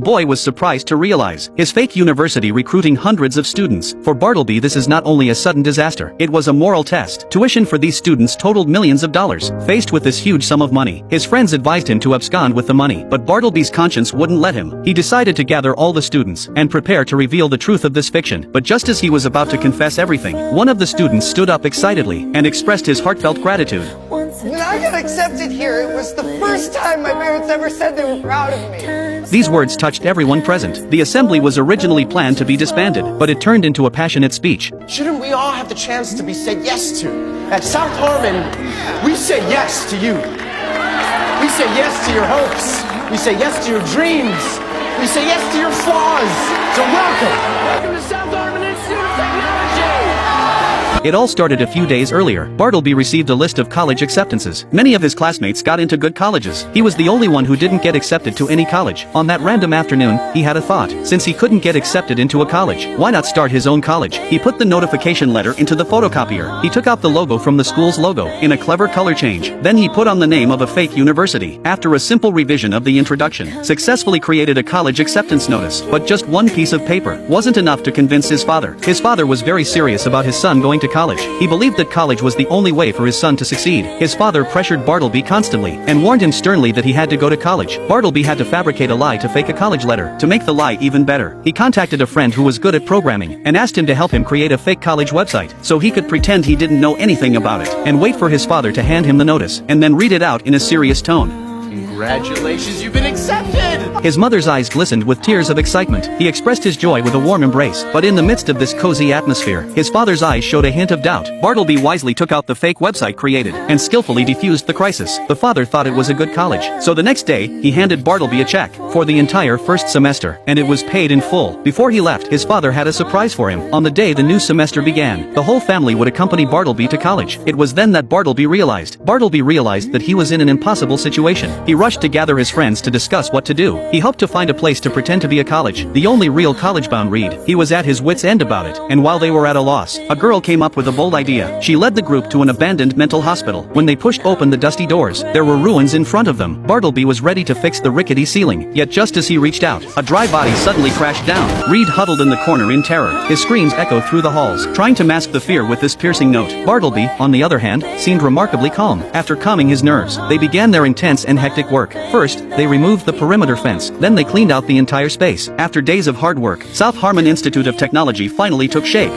Boy was surprised to realize his fake university recruiting hundreds of students. For Bartleby, this is not only a sudden disaster, it was a moral test. Tuition for these students totaled millions of dollars. Faced with this huge sum of money, his friends advised him to abscond with the money, but Bartleby's conscience wouldn't let him. He decided to gather all the students and prepare to reveal the truth of this fiction. But just as he was about to confess everything, one of the students stood up excitedly and expressed his heartfelt gratitude. When I got accepted here, it was the first time my parents ever said they were proud of me. These words touched everyone present. The assembly was originally planned to be disbanded, but it turned into a passionate speech. Shouldn't we all have the chance to be said yes to? At South Harmon, we say yes to you. We say yes to your hopes. We say yes to your dreams. We say yes to your flaws. So welcome. Welcome to South Harmon Institute of Technology. It all started a few days earlier. Bartleby received a list of college acceptances. Many of his classmates got into good colleges. He was the only one who didn't get accepted to any college. On that random afternoon, he had a thought. Since he couldn't get accepted into a college, why not start his own college? He put the notification letter into the photocopier. He took out the logo from the school's logo in a clever color change. Then he put on the name of a fake university. After a simple revision of the introduction, successfully created a college acceptance notice. But just one piece of paper wasn't enough to convince his father. His father was very serious about his son going to college. He believed that college was the only way for his son to succeed. His father pressured Bartleby constantly and warned him sternly that he had to go to college. Bartleby had to fabricate a lie to fake a college letter. To make the lie even better, he contacted a friend who was good at programming and asked him to help him create a fake college website so he could pretend he didn't know anything about it and wait for his father to hand him the notice and then read it out in a serious tone. Congratulations, you've been accepted! His mother's eyes glistened with tears of excitement. He expressed his joy with a warm embrace, but in the midst of this cozy atmosphere, his father's eyes showed a hint of doubt. Bartleby wisely took out the fake website created and skillfully defused the crisis. The father thought it was a good college, so the next day, he handed Bartleby a check for the entire first semester, and it was paid in full. Before he left, his father had a surprise for him. On the day the new semester began, the whole family would accompany Bartleby to college. It was then that Bartleby realized that he was in an impossible situation. He rushed to gather his friends to discuss what to do. He hoped to find a place to pretend to be a college, the only real college-bound read. He was at his wit's end about it, and while they were at a loss, a girl came up with a bold idea. She led the group to an abandoned mental hospital. When they pushed open the dusty doors, there were ruins in front of them. Bartleby was ready to fix the rickety ceiling, yet just as he reached out, a dry body suddenly crashed down. Reed huddled in the corner in terror. His screams echoed through the halls, trying to mask the fear with this piercing note. Bartleby, on the other hand, seemed remarkably calm. After calming his nerves, they began their intense and hectic work. First, they removed the perimeter fence, then they cleaned out the entire space. After days of hard work, South Harmon Institute of Technology finally took shape.